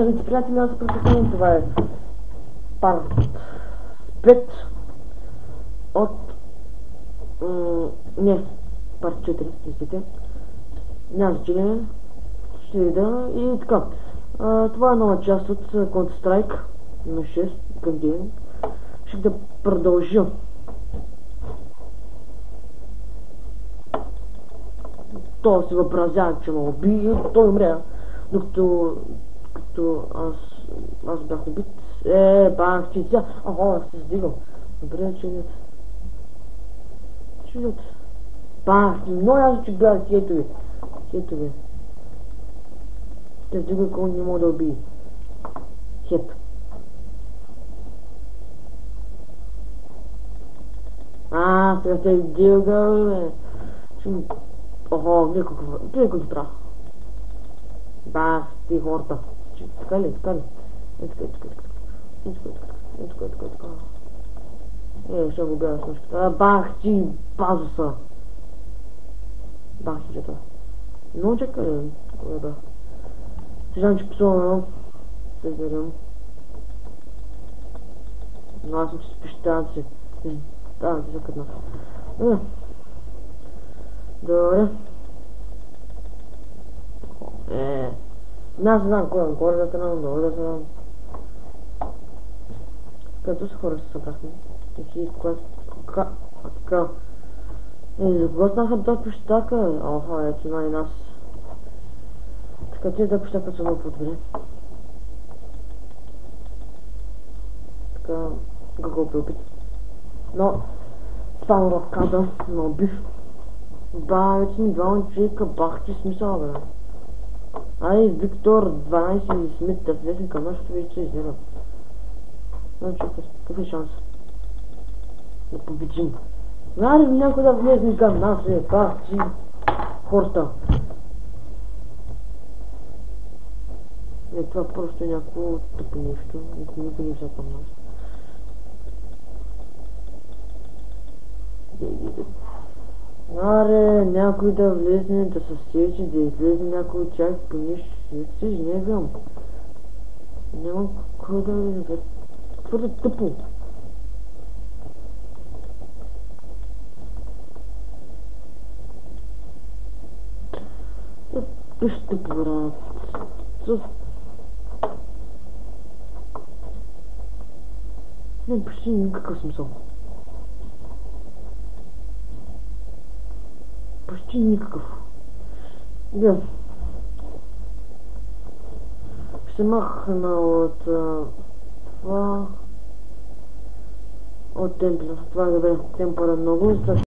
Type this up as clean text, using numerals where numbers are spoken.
Скажите, приятели, аз прекратявам. Това е парт 5 от... не, парт 4, извините. Няма значение. Ще видя и така. Това е нова част от Counter-Strike на 6 към Game. Ще да продължа. Той се въобразява, че ме уби и той умря. Докато аз бях убит. Бах, че сега. Се сдигал. Добре, че нет. Че нет. Бах, но аз че бях, ето ви. Ето ви. Те сдигал, кой не мога да убие. Хет. Сега се издигал, бе. Никой не прав. Бах, ти хората. Така ли? Така. Ще го бяга смешката. Бах, ти базуса. Бах, ти чета. Но чакай, кое бях. Съжалявам, че псувам, се изгледам. Но аз съм си спещанци. Да, ти закътна. Добре. Не знам кой е горе да тръгнам, долу да тръгнам. Като са хора се събрахме. Така. За кого станаха тази пещака? Ето на и нас. Така тези да пещака са много по-добре. Така, какво бе убит. Но, само разказа на убив. Вече ми двама човека, бах ти смисъл, бе. Виктор 12 и Смит да влезем към нашото вече се изнервят. Значи, какъв е шанс да победим? Знаеш ли някой да влезем към нас, бах ти хората? Това просто е някакво тъпо нещо, никой не взема към нас. Някой да влезне, да се сече, да излезе някой от тях по нищо. Се изнервям. Няма кой да влезе. Твърде тъпо. Пиш тъпо, брат. Не, почти никакъв смисъл. Почти никакъв. Да. Ще махна от това. От темпера. Това е добре. Темпера много.